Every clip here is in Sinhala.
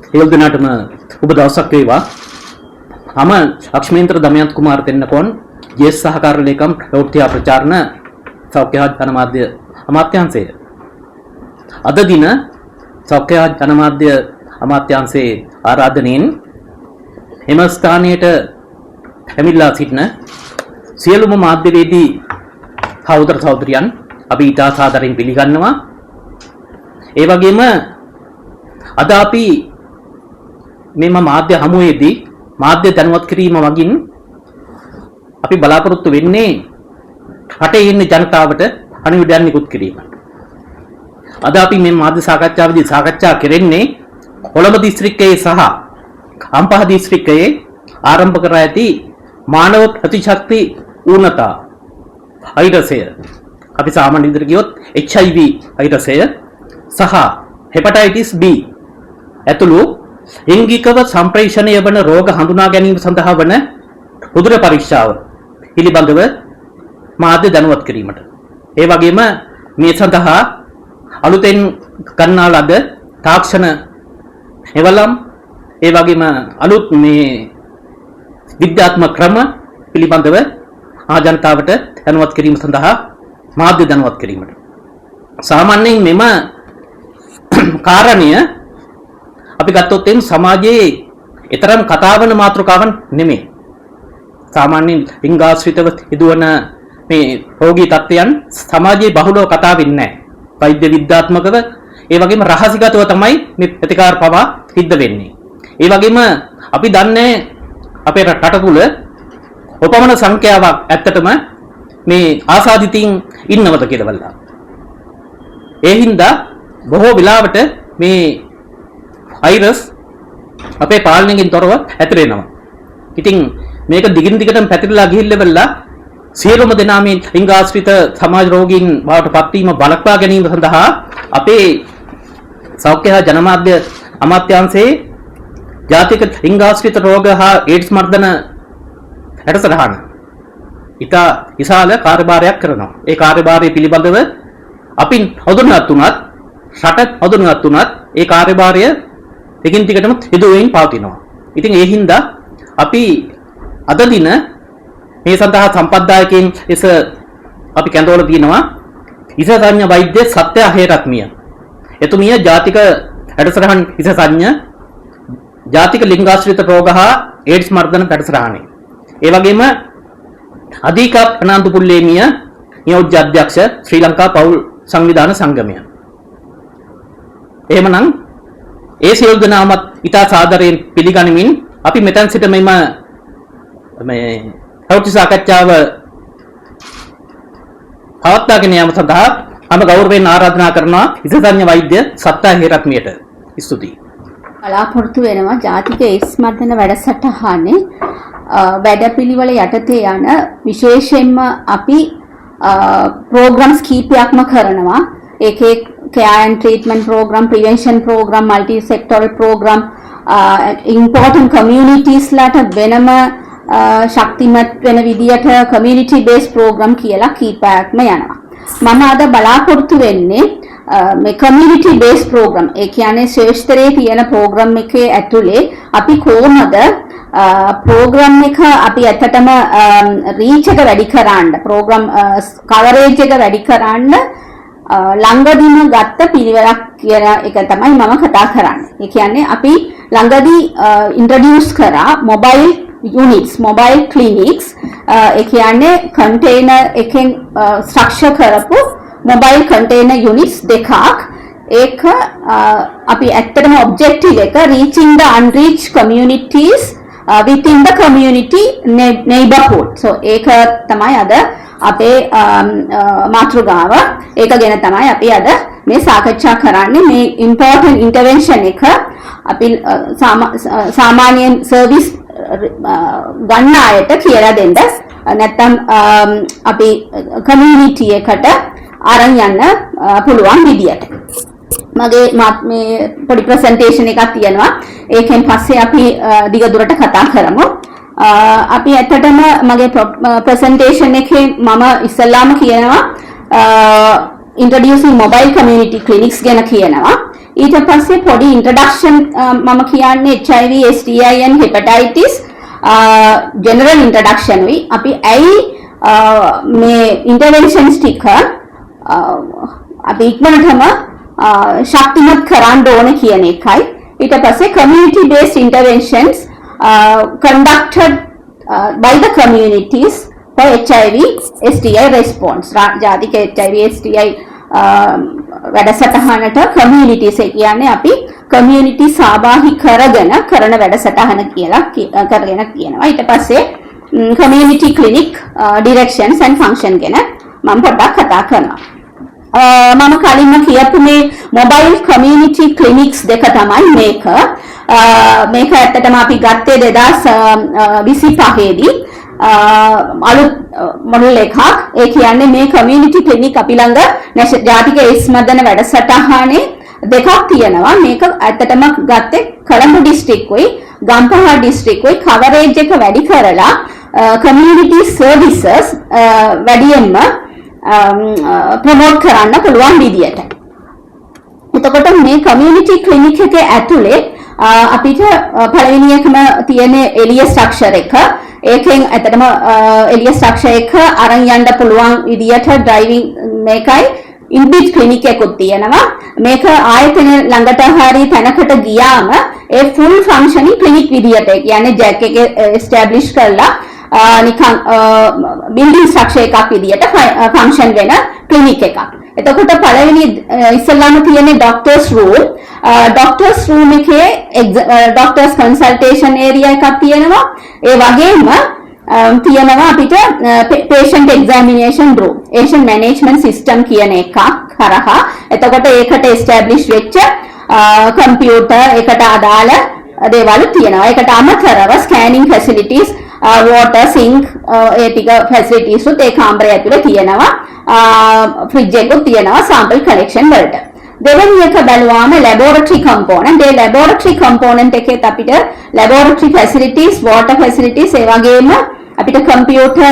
සියලු දෙනාටම ඔබ දවසක් වේවා. මම ලක්ෂ්මීන්ද්‍ර දමයන්ත කුමාර තෙන්නකෝන් ජේෂ්ඨ සහකාර ලේකම් ප්‍රවෘත්ති ප්‍රචාරණ සෞඛ්‍ය ජනමාධ්‍ය අමාත්‍යාංශය. අද දින සෞඛ්‍ය ජනමාධ්‍ය අමාත්‍යාංශයේ ආරාධනෙන් එම ස්ථානයට පැමිණලා සිටින සියලුම මාධ්‍යවේදී සහෝදර සහෝදරියන් අපි ඊට ආදරෙන් පිළිගන්නවා. ඒ වගේම අද අපි මෙම මාධ්‍ය හමුවේදී මාධ්‍ය දැනුවත් කිරීම වගින් අපි බලාපොරොත්තු වෙන්නේ රටේ ඉන්න ජනතාවට පණිවිඩයක් නිකුත් කිරීම. අද අපි මේ මාධ්‍ය සාකච්ඡාවේදී සාකච්ඡා කරන්නේ කොළඹ දිස්ත්‍රික්කයේ සහ අම්පහ දිස්ත්‍රික්කයේ ආරම්භ කර ඇති මානව ප්‍රතිශක්ති ඌනතා වෛරසය, අපි සාමාන්‍ය විදිහට කියොත් HIV වෛරසය සහ හෙපටයිටිස් B ඇතුළු ලිංගිකව සම්ප්‍රේෂණය වන රෝග හඳුනා ගැනීම සඳහා වන උදුර පරීක්ෂාව පිළිබඳව මාධ්‍ය දැනුවත් කිරීමට, ඒ වගේම මේ සඳහා අලුතෙන් ගන්නා ලද තාක්ෂණ එවලම්, ඒ වගේම අලුත් මේ විද්‍යාත්මක ක්‍රම පිළිබඳව ජනතාවට දැනුවත් කිරීම සඳහා මාධ්‍ය දැනුවත් කිරීමට. සාමාන්‍යයෙන් මෙම කාරණය අපි ගත්තොත් එන් සමාජයේ ඊතරම් කතාවන මාතෘකාවන් නෙමෙයි. සාමාන්‍යයෙන් ලිංගාශ්‍රිතව සිදුවන මේ රෝගී තත්ත්වයන් සමාජයේ බහුලව කතා වෙන්නේ නැහැ. වෛද්‍ය විද්‍යාත්මකව ඒ වගේම රහසිගතව තමයි මේ ප්‍රතිකාර පවා සිද්ධ වෙන්නේ. ඒ වගේම අපි දන්නේ අපේ රට තුළ ඔපමණ සංඛ්‍යාවක් ඇත්තටම මේ ආසාදිතින් ඉන්නවද කියලා බලලා. ඒ හින්දා බොහෝ වෙලාවට මේ වෛරස් අපේ පාලනයෙන් තොරව පැතිරෙනවා. ඉතින් මේක දිගින් දිගටම පැතිරලා ගිහිල්ලා සියලුම දෙනා මේ ලිංගාශ්‍රිත සමාජ රෝගීන් බවට පත්වීම බලක්වා ගැනීම සඳහා අපේ සෞඛ්‍ය ජනමාධ්‍ය අමාත්‍යාංශයේ ජාතික ලිංගාශ්‍රිත රෝග හා ඒඩ්ස් මර්ධන හැටසටහන ඉතා විශාල කාර්යභාරයක් කරනවා. ඒ කාර්යභාරය පිළිබඳව අපි හඳුන්වත් උනත්, රට හඳුන්වත් උනත් ඒ කාර්යභාරය දිගින් දිගටම සිදුවෙමින් පවතිනවා. ඉතින් ඒ හින්දා අපි අද දින මේ සඳහා සම්පත්දායකයන් ලෙස අපි කැඳවලා තියෙනවා විශේෂඥ වෛද්‍ය සත්‍ය හේරත්මිය. එතුමිය ජාතික වැඩසටහන් විශේෂඥ ජාතික ලිංගාශ්‍රිත රෝග හා ඒඩ්ස් මර්ධන වැඩසටහනේ. ඒ වගේම අධික ප්‍රනාන්දු පුල්ලේමිය නියෝජ්‍ය අධ්‍යක්ෂ ශ්‍රී ලංකා පෞල් සංවිධාන සංගමය. එහෙමනම් ඒ සියලු දෙනාමත් ඉතා සාදරයෙන් පිළිගනිමින් අපි මෙතන සිට මේ ප්‍රවෘත්ති සාකච්ඡාව පවත්වාගෙන යාම සඳහා මම ගෞරවයෙන් ආරාධනා කරනවා විශේෂඥ වෛද්‍ය සත්තා හේරත්මියට. ස්තුතියි. බලාපොරොත්තු වෙනවා ජාතික ඒඩ්ස් මර්ධන වැඩසටහනේ වැඩපිළිවෙල යටතේ යන විශේෂයෙන්ම අපි ප්‍රෝග්‍රම්ස් කීපයක්ම කරනවා. ඒකේ care and treatment program, prevention program, multi sectoral program, important communities ලාට වෙනම ශක්තිමත් වෙන විදියට community based program කියලා කීපයක්ම යනවා. මම අද බලාපොරොත්තු වෙන්නේ මේ community based program, ඒ කියන්නේ ශ්‍රේෂ්ඨරේ තියෙන program එකේ ඇතුලේ අපි කොහොමද program එක අපි ඇත්තටම reach එක වැඩි කරන්න, program coverage එක වැඩි කරන්න ළඟදීම ගත්ත පිළිවෙලක් කියන එක තමයි මම කතා කරන්නේ. ඒ කියන්නේ අපි ළඟදී introduce කරා mobile units, mobile clinics, ඒ කියන්නේ container එකෙන් structure කරපු mobile container units දෙකක්. ඒක අපි ඇත්තටම objective එක reaching the unreached communities within the community neighborhood. So ඒක තමයි අද අපේ මාතෘකාව. ඒක ගැන තමයි අපි අද මේ සාකච්ඡා කරන්නේ. මේ important intervention එක අපි සාමාන්‍යයෙන් service ගන්න අයට කියලා දෙන්න, නැත්නම් අපි community එකට අරන් යන්න පුළුවන් විදියට. මගේ මේ පොඩි presentation එකක් තියෙනවා. ඒකෙන් පස්සේ අපි දිගදුරට කතා කරමු. අපි ඇත්තටම මගේ presentation එකේ මම ඉස්සල්ලාම කියනවා introducing mobile community clinics ගැන කියනවා. ඊට පස්සේ පොඩි ඉන්ට්‍රොඩක්ෂන් මම කියන්නේ HIV STI and hepatitis general introduction උයි අපි ඇයි මේ ඉන්ටර්වෙන්ෂන්ස් ටික අපි ඉක්මනටම ශක්තිමත් කරන්න ඕනේ කියන එකයි. ඊට පස්සේ community based interventions conducted by the communities for HIV STI response. ජාතික HIV STI වැඩසටහනට communities ඒ කියන්නේ අපි community සහභාගී කරගෙන කරන වැඩසටහන කියලා කරගෙන කියනවා. ඊට පස්සේ community clinic directions and function ගැන මම පොඩ්ඩක් කතා කරනවා. මම කලින්ම කියපු මේ මොබයිල් කමියුනිටි ක්ලිනික්ස් දෙක තමයි මේක. මේක ඇත්තටම අපි ගත්තේ 2025 දී අලුත් මොඩල් එකක්. ඒ කියන්නේ මේ කමියුනිටි ක්ලිනික් අපි ළඟ ජාතික AIDS මර්ධන වැඩසටහනේ දෙකක් තියෙනවා. මේක ඇත්තටම ගත්තේ කොළඹ දිස්ත්‍රික්කුයි ගම්පහ දිස්ත්‍රික්කුයි කවරේජ් එක වැඩි කරලා කමියුනිටි සර්විසස් වැඩියෙන්ම ප්‍රොමෝට් කරන්න පුළුවන් විදියට. එතකොට මේ කමියුනිටි ක්ලිනික් එකේ ඇතුලේ අපිට පළවෙනි එකම තියෙන එළිය ස්ට්‍රක්චර් එක. ඒකෙන් ඇත්තටම එළිය ස්ට්‍රක්චර් එක අරන් යන්න පුළුවන් විදියට ඩ්‍රයිවිං මේකයි ඉන්බිල්ට් ක්ලිනික් එකකුත් තියෙනවා. මේක ආයතන ළඟට හරි තැනකට ගියාම ඒ ෆුල් ෆන්ක්ෂනින් ක්ලිනික් විදියට ඒ කියන්නේ ජැක් එක එස්ටැබ්ලිෂ් කරලා නිකන් බිල්ඩින් ස්ට්‍රක්චර් එකක් විදියට ෆන්ක්ෂන් වෙන ක්ලිනික් එකක්. එතකොට පළවෙනි ඉස්සෙල්ලාම තියෙන්නේ ડોක්ටර්ස් රූම්. ડોක්ටර්ස් රූම් එකේ ડોක්ටර්ස් කන්සල්ටේෂන් ඒරියා එකක් තියෙනවා. ඒ වගේම තියෙනවා අපිට patient examination room. patient management system කියන එකක් කරහා. එතකොට ඒකට establish වෙච්ච කම්පියුටර් ඒකට අදාළ දේවල් තියෙනවා. ඒකට අමතරව scanning facilities water sink ඒ ටික facilities උත් ඒ කාමරය ඇතුලේ තියෙනවා. ෆ්‍රිජ් එකකුත් තියෙනවා sample collection වලට. දෙවෙනි එක බලුවාම laboratory component. ඒ laboratory component එකේත් අපිට laboratory facilities water facilities ඒ වගේම අපිට computer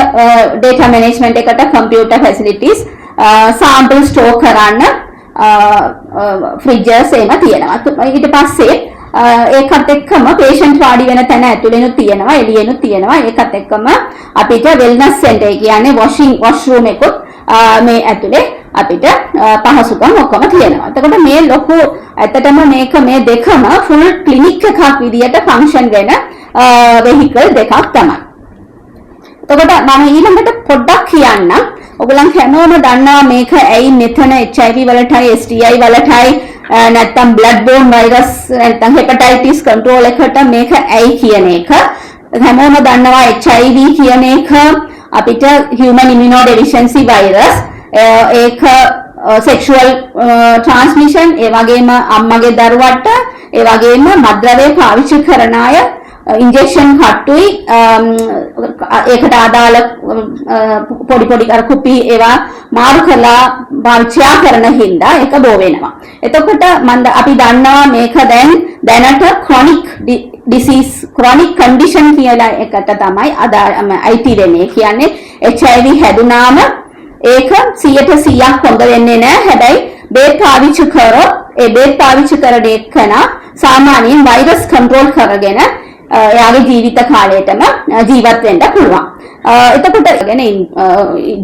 data management එකට computer facilities sample store කරන්න fridges එහෙම තියෙනවා. ඊට පස්සේ ඒකත් එක්කම patient වාඩි වෙන තැන ඇතුළේනු තියෙනවා එළියෙනු තියෙනවා. ඒකත් එක්කම අපිට wellness center කියන්නේ washroom එකකුත් මේ ඇතුලේ අපිට පහසුකම් ඔක්කොම තියෙනවා. එතකොට මේ ලොකු ඇත්තටම මේක මේ දෙකම full clinic එකක් විදියට function වෙන vehicle දෙකක් තමයි. එතකොට මම ඊළඟට පොඩ්ඩක් කියන්නම්. ඔයගොල්ලන් හැමෝම දන්නවා මේක ඇයි මෙතන HIV වලටයි STI වලටයි නැත්නම් blood borne virus නැත්නම් hepatitis control එකට මේක ඇයි කියන එක. හැමෝම දන්නවා HIV කියන එක අපිට human immunodeficiency virus ඒක sexual transmission ඒ වගේම අම්මගේ දරුවට ඒ වගේම මත්ද්‍රව්‍ය පාවිච්චි කරන අය ඉන්ජෙක්ෂන් කට්ටුයි ඒකට අදාළ පොඩි අර කුපි ඒවා මාරු කරලා පාවිච්චි කරන හින්දා ඒක බෝ වෙනවා. එතකොට අපි දන්නවා මේක දැනට chronic disease chronic condition කියලා එකට තමයි අයිති වෙන්නේ. කියන්නේ HIV හැදුනාම ඒක 100% හොඳ වෙන්නේ නැහැ. හැබැයි බේත් පාවිච්චි කරොත් ඒ බේත් පාවිච්චි කරන එකන සාමාන්‍යයෙන් වෛරස් කන්ට්‍රෝල් කරගෙන එයාගේ ජීවිත කාලයටම ජීවත් වෙන්න පුළුවන්. එතකොට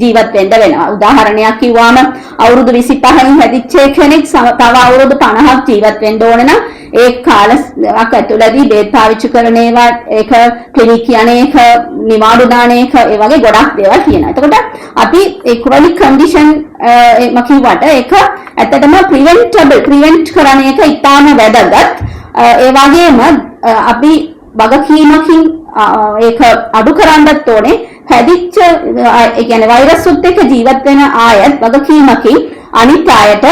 ජීවත් වෙන්න වෙනවා. උදාහරණයක් කිව්වම අවුරුදු 25න් හැදිච්ච කෙනෙක් තව අවුරුදු 50ක් ජීවත් වෙන්න ඕන නම් ඒ කාලයක් ඇතුළතදී බේත් පාවිච්චි කරන ඒවා ඒක ක්ලිනික් යන එක නිවාඩු දාන එක ඒ වගේ ගොඩක් දේවල් තියෙනවා. එතකොට අපි ඒ chronic condition මකිවට ඒක ඇත්තටම prevent කරන එක ඉතාම වැදගත්. ඒ වගේම අපි වගකීමකින් ඒක අඩු කරන්නත් ඕනේ. හැදිච්ච ඒ කියන්නේ වෛරස් උත් එක්ක ජීවත් වෙන අයත් වගකීමකින් අනිත් අයට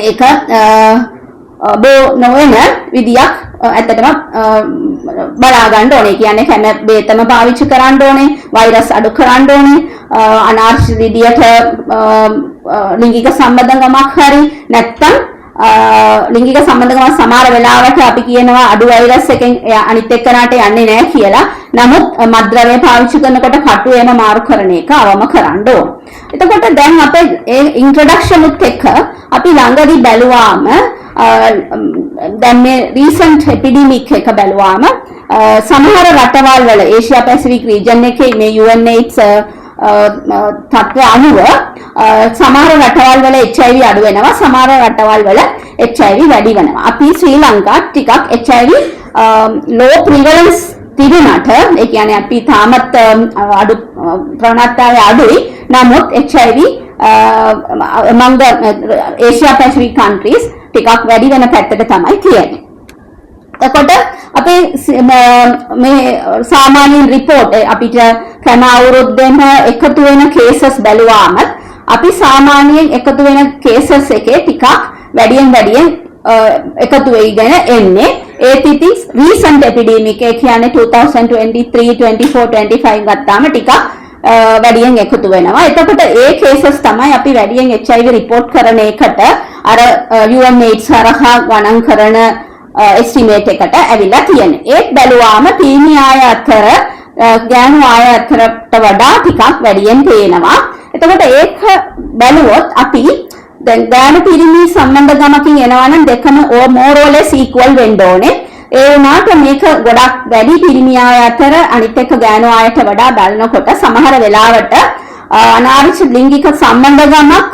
ඒක බෝ නොවන විදියක් ඇත්තටම බලා ගන්න ඕනේ. කියන්නේ හැම බේතම පාවිච්චි කරන්න ඕනේ, වෛරස් අඩු කරන්න ඕනේ, අනාර්ථ විදියට ලිංගික සම්බන්ධකමක් හරි නැත්තම් ලිංගික සම්බන්ධකම සමහර වෙලාවට අපි කියනවා අඩු වෛරස් එකෙන් අනිත් එක්කනට යන්නේ නැහැ කියලා. නමුත් මත්ද්‍රව්‍ය පාවිච්චි කරනකොට කටු එම මාරු කරන එක අවම කරන්න ඕන. එතකොට දැන් අපේ ඒ ඉන්ට්‍රොඩක්ෂන් උත් එක්ක අපි ළඟදී බැලුවාම දැන් මේ recent epidemic එක බැලුවාම සමහර රටවල් වල ඒෂියා පැසිෆික් region එකේ මේ UNAIDS තත්ත්වය අනුව සමහර රටවල් වල HIV අඩු වෙනවා, සමහර රටවල් වල HIV වැඩි වෙනවා. අපි ශ්‍රී ලංකා ටිකක් HIV low prevalence තිබුණාට ඒ කියන්නේ අපි තාමත් අඩු ප්‍රවණතාවය අඩුයි. නමුත් HIV among the Asia Pacific countries ටිකක් වැඩි වෙන පැත්තට තමයි කියන්නේ. එතකොට අපේ මේ සාමාන්‍ය රිපෝට් අපිට කන අවුරුද්දෙම එකතු වෙන කේසස් බැලුවාම අපි සාමාන්‍යයෙන් එකතු වෙන කේසස් එකේ ටිකක් වැඩියෙන් එකතු වෙයිගෙන එන්නේ. ඒත් ඉතින් recent epidemic එක කියන්නේ 2023 24 25 ගත්තාම ටිකක් වැඩියෙන් එකතු වෙනවා. එතකොට ඒ කේසස් තමයි අපි වැඩියෙන් HIV රිපෝට් කරන එකට අර UNAIDS හරහා ගණන් කරන estimate එකට ඇවිල්ලා තියෙන්නේ. ඒත් බැලුවාම පීනි ආය අතර ගෑනු ආය අතරට වඩා ටිකක් වැඩියෙන් පේනවා. එතකොට ඒක බැලුවොත් අපි දැන් ගෑනු පිරිමි සම්බන්ධකමකින් එනවා නම් දෙකම more or less equal වෙන්න ඕනේ. ඒ වුණාට මේක ගොඩක් වැඩි පිරිමි ආය අතර අනිත් එක ගෑනු ආයට වඩා බලනකොට සමහර වෙලාවට අනාරක්ෂිත ලිංගික සම්බන්ධකමක්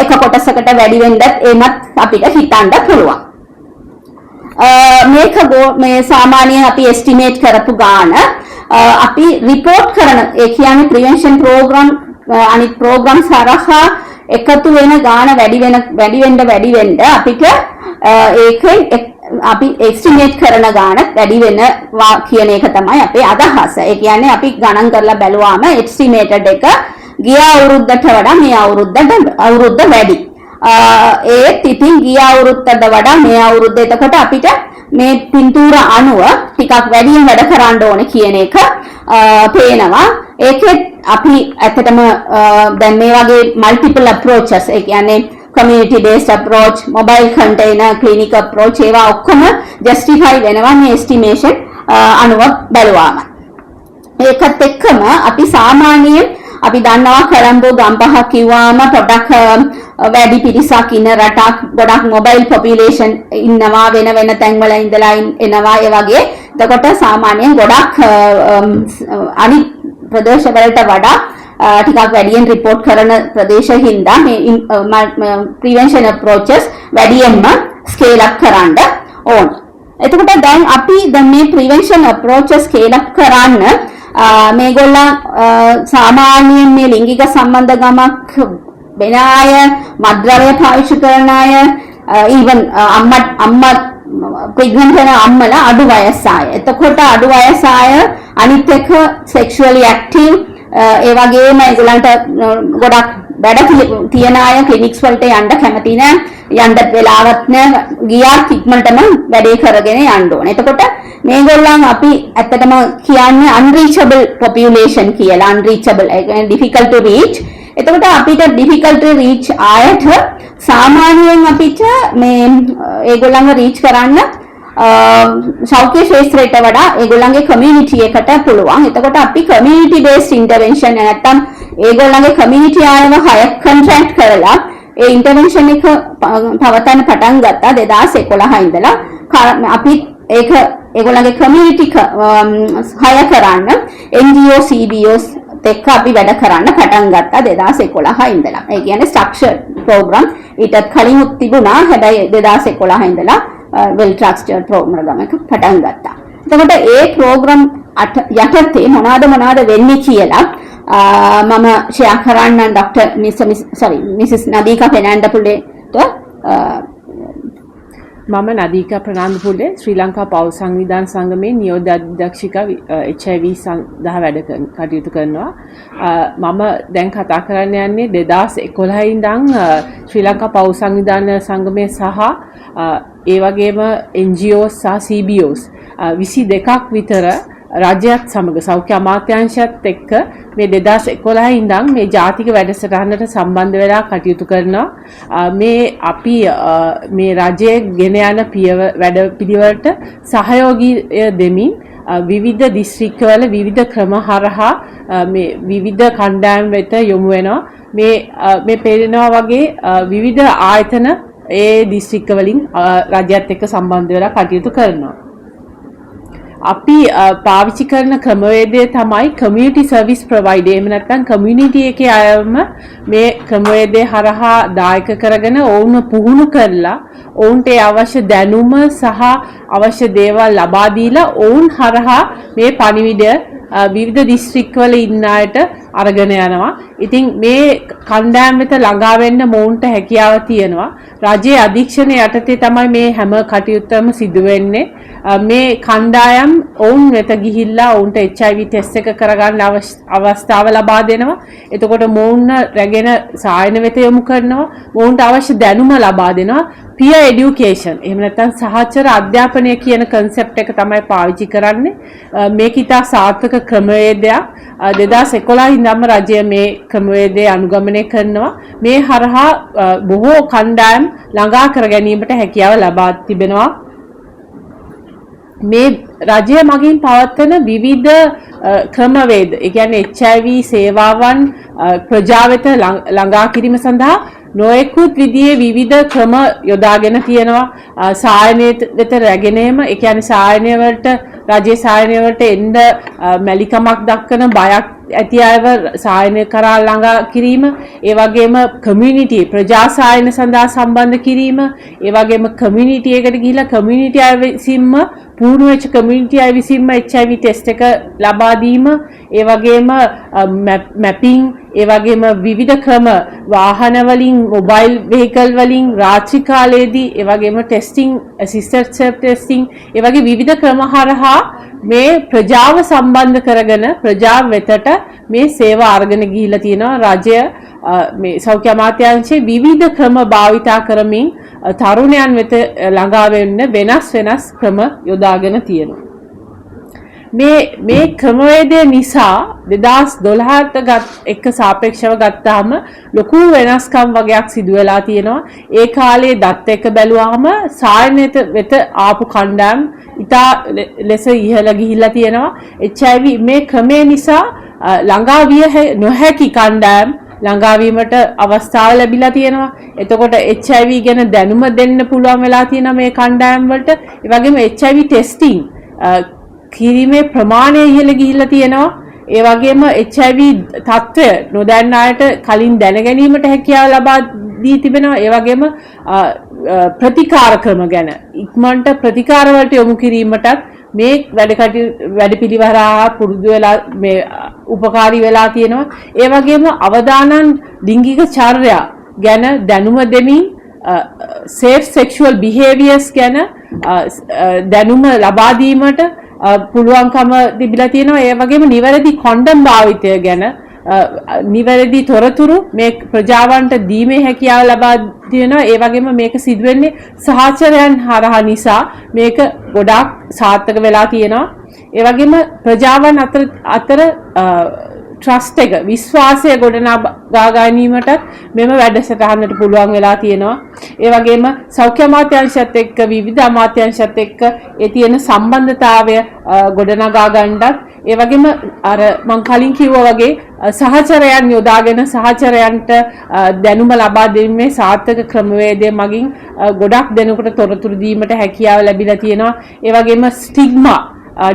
එක කොටසකට වැඩි වෙන්නත් එමත් අපිට හිතන්න පුළුවන්. මේක මේ සාමාන්‍යයෙන් අපි estimate කරපු ගාන අපි report කරන ඒ කියන්නේ prevention program අනිත් programs හරහා එකතු වෙන ගාන වැඩි වෙන්න අපිට ඒකෙන් අපි estimate කරන ගාන වැඩි වෙනවා කියන එක තමයි අපේ අදහස. ඒ කියන්නේ අපි ගණන් කරලා බැලුවාම estimated එක ගිය අවුරුද්දට වඩා මේ අවුරුද්ද වැඩි. ඒත් ඉතින් ගිය අවුරුද්දට වඩා මේ අවුරුද්ද එතකොට අපිට මේ පින්තූර අණුව ටිකක් වැඩියෙන් වැඩ කරන්න ඕනේ කියන එක පේනවා. ඒකෙත් අපි ඇත්තටම දැන් මේ වගේ multiple approaches ඒ කියන්නේ community based approach, mobile container clinic approach ඒවා ඔක්කොම justify වෙනවා මේ estimation අනුව බැලුවාම. ඒකත් එක්කම අපි සාමාන්‍යයෙන් අපි දන්නවා කොළඹ ගම්පහ කිව්වාම පොඩක් වැඩි පිරිසක් ඉන්න රටක්, ගොඩක් මොබයිල් පොපියුලේෂන් ඉන්නවා, වෙන තැන්වල ඉඳලා එනවා ඒ වගේ. එතකොට සාමාන්‍යයෙන් ගොඩක් අනිත් ප්‍රදේශ වලට වඩා ටිකක් වැඩියෙන් රිපෝට් කරන ප්‍රදේශ හින්දා මේ prevention approaches වැඩියෙන්ම scale up කරන්න ඕන. එතකොට දැන් අපි මේ prevention approaches scale up කරන්න මේගොල්ලන් සාමාන්‍යයෙන් මේ ලිංගික සම්බන්ධකමක් වෙන අය, මත්ද්‍රව්‍ය පාවිච්චි කරන අය, even අම්මා pregnant වෙන අම්මලා අඩු වයස අය. එතකොට අඩු වයස අය අනිත් එක sexually active ඒ වගේම ඒගොල්ලන්ට ගොඩක් වැඩ තියෙන අය ක්ලිනික්ස් වලට යන්න කැමති නෑ, යන්න වෙලාවක් නෑ, ගියාත් ඉක්මනටම වැඩේ කරගෙන යන්න ඕනේ. එතකොට මේගොල්ලන් අපි ඇත්තටම කියන්නේ unreachable population කියලා. unreachable ඒ කියන්නේ difficult to reach. එතකොට අපිට difficult to reach ආයට සාමාන්‍යයෙන් අපිට මේ ඒගොල්ලන්ව reach කරන්න සෞඛ්‍ය ශාස්ත්‍රයට වඩා ඒගොල්ලන්ගේ community එකට පුළුවන්. එතකොට අපි community based intervention නැත්තම් ඒගොල්ලන්ගේ community ආයම හය contract කරලා ඒ intervention එක පවත්වන්න පටන් ගත්තා 2011 ඉඳලා. අපි ඒක ඒගොල්ලන්ගේ community හය කරන්න NGO CBOs එක්ක අපි වැඩ කරන්න පටන් ගත්තා 2011 ඉඳලා. ඒ කියන්නේ structured program ඊටත් කලින් තිබුණා. හැබැයි 2011 ඉඳලා well structured program එක පටන් ගත්තා. එතකොට ඒ program යටතේ මොනවාද වෙන්නේ කියලා මම ෂෙයා කරන්න ડોક્ટર මිසස් නදීකා පෙනන්ඩපුලේට මම නදීකා ප්‍රනාන්දුපුලේ ශ්‍රී ලංකා පෞල් සංවිධාන සංගමේ නියෝජ්‍ය අධ්‍යක්ෂිකා HIV සඳහා වැඩ කටයුතු කරනවා. මම දැන් කතා කරන්න යන්නේ 2011 ඉඳන් ශ්‍රී ලංකා පෞල් සංවිධාන සංගමේ සහ ඒ වගේම NGOs සහ CBOs 22ක් විතර රාජ්‍යයත් සමග සෞඛ්‍ය අමාත්‍යාංශයත් එක්ක මේ 2011 ඉඳන් මේ ජාතික වැඩසටහනට සම්බන්ධ වෙලා කටයුතු කරනවා. මේ අපි මේ රජයේ ගෙන යන වැඩ පිළිවෙලට සහයෝගී දෙමින් විවිධ දිස්ත්‍රික්කවල විවිධ ක්‍රම හරහා මේ විවිධ කණ්ඩායම් වෙත යොමු වෙනවා. මේ පේනවා වගේ විවිධ ආයතන ඒ දිස්ත්‍රික්ක වලින් රජයත් එක්ක සම්බන්ධ වෙලා කටයුතු කරනවා. අපි පාවිච්චි කරන ක්‍රමවේදය තමයි කමියුනිටි සර්විස් ප්‍රොවයිඩර්. එහෙම නැත්නම් කමියුනිටි එකේ අයම මේ ක්‍රමවේදය හරහා දායක කරගෙන ඔවුන් පුහුණු කරලා ඔවුන්ට අවශ්‍ය දැනුම සහ අවශ්‍ය දේවල් ලබා දීලා ඔවුන් හරහා මේ පණිවිඩය විවිධ දිස්ත්‍රික්කවල ඉන්න අයට අරගෙන යනවා. ඉතින් මේ කණ්ඩායම් වෙත ළඟා වෙන්න මොවුන්ට හැකියාව තියෙනවා. රජයේ අධීක්ෂණය යටතේ තමයි මේ හැම කටයුත්තම සිදු වෙන්නේ. මේ කණ්ඩායම් ඔවුන් වෙත ගිහිල්ලා ඔවුන්ට HIV ටෙස්ට් එක කරගන්න අවස්ථාව ලබා දෙනවා. එතකොට මොවුන් රැගෙන සායන වෙත යොමු කරනවා. මොවුන්ට අවශ්‍ය දැනුම ලබා දෙනවා. peer education එහෙම නැත්නම් සහචර අධ්‍යාපනය කියන concept එක තමයි පාවිච්චි කරන්නේ. මේක ඉතා සාර්ථක ක්‍රමවේදයක්. 2011 ඉඳන්ම රජය මේ ක්‍රමවේදය අනුගමනය කරනවා. මේ හරහා බොහෝ කණ්ඩායම් ළඟා කර ගැනීමට හැකියාව ලබා තිබෙනවා. මේ රජය මගින් පවත්වන විවිධ ක්‍රමවේද, ඒ කියන්නේ HIV සේවාවන් ප්‍රජා වෙත ළඟා කිරීම සඳහා නොයෙකුත් විදිහේ විවිධ ක්‍රම යොදාගෙන තියෙනවා. සායනය වෙත රැගෙනම, ඒ කියන්නේ සායනය වලට රජයේ සායනය වලට එන්න මැලිකමක් දක්වන බයක් ඇති අයව සායනය කරා ළඟා කිරීම, ඒ වගේම කමියුනිටි ප්‍රජා සායන සඳහා සම්බන්ධ කිරීම, ඒ වගේම කමියුනිටි එකට ගිහිලා කමියුනිටි අය විසින්ම පුහුණු වෙච්ච කමියුනිටි අය විසින්ම HIV ටෙස්ට් එක ලබා දීම, ඒ වගේම මැපින්, ඒ වගේම විවිධ ක්‍රම වාහන වලින්, මොබයිල් වෙහිකල් වලින් රාත්‍රී කාලයේදී, ඒ වගේම ටෙස්ටිං, ඇසිස්ටඩ් සෙල්ෆ් ටෙස්ටිං, ඒ වගේ විවිධ ක්‍රම හරහා මේ ප්‍රජාව සම්බන්ධ කරගෙන ප්‍රජාව වෙතට මේ සේවා අරගෙන ගිහිලා තියෙනවා. රජය මේ සෞඛ්‍ය අමාත්‍යාංශයේ විවිධ ක්‍රම භාවිතා කරමින් තරුණයන් වෙත ළඟා වෙන්න වෙනස් ක්‍රම යොදාගෙන තියෙනවා. මේ ක්‍රමවේදය නිසා 2012ට එක්ක සාපේක්ෂව ගත්තාම ලොකු වෙනස්කම් වගේක් සිදු වෙලා තියෙනවා. ඒ කාලේ දත් එක්ක බැලුවාම සායනයට වෙත ආපු කණ්ඩායම් ඉතා ලෙස ඉහළ ගිහිල්ලා තියෙනවා. HIV මේ ක්‍රමය නිසා ළඟා විය නොහැකි කණ්ඩායම් ළඟාවීමට අවස්ථාව ලැබිලා තියෙනවා. එතකොට HIV ගැන දැනුම දෙන්න පුළුවන් වෙලා තියෙනවා මේ කණ්ඩායම් වලට. ඒ වගේම HIV ටෙස්ටිං කිරීමේ ප්‍රමාණය ඉහළ ගිහිල්ලා තියෙනවා. ඒ වගේම HIV තත්ත්වය නොදන්න අයට කලින් දැන ගැනීමට හැකියාව ලබා දී තිබෙනවා. ඒ වගේම ප්‍රතිකාර ක්‍රම ගැන ඉක්මනට ප්‍රතිකාර වලට යොමු කිරීමටත් මේ වැඩපිළිවෙල පුරුදු වෙලා මේ උපකාරී වෙලා තියෙනවා. ඒ වගේම අවදානන් ලිංගික චර්යා ගැන දැනුම දෙමින් safe sexual behaviors ගැන දැනුම ලබා දීමට පුළුවන්කම තිබිලා තියෙනවා. ඒ වගේම නිවැරදි කොන්ඩම් භාවිතය ගැන නිවැරදි තොරතුරු මේ ප්‍රජාවන්ට දීමේ හැකියාව ලබා දෙනවා. ඒ වගේම මේක සිදු වෙන්නේ සහචරයන් හරහා නිසා මේක ගොඩාක් සාර්ථක වෙලා තියෙනවා. ඒ වගේම ප්‍රජාවන් අතර ට්‍රස්ට් එක, විශ්වාසය ගොඩනගා ගැනීමට මෙම වැඩසටහනට පුළුවන් වෙලා තියෙනවා. ඒ වගේම සෞඛ්‍ය අමාත්‍යාංශයත් එක්ක විවිධ අමාත්‍යාංශයත් එක්ක ඒ තියෙන සම්බන්ධතාවය ගොඩනගා ගන්නත්, ඒ වගේම අර මම කලින් කිව්වා වගේ සහචරයන් යොදාගෙන සහචරයන්ට දැනුම ලබා දෙීමේ සාර්ථක ක්‍රමවේදය මගින් ගොඩක් දෙනෙකුට තොරතුරු දීමට හැකියාව ලැබිලා තියෙනවා. ඒ වගේම ස්ටිග්මා,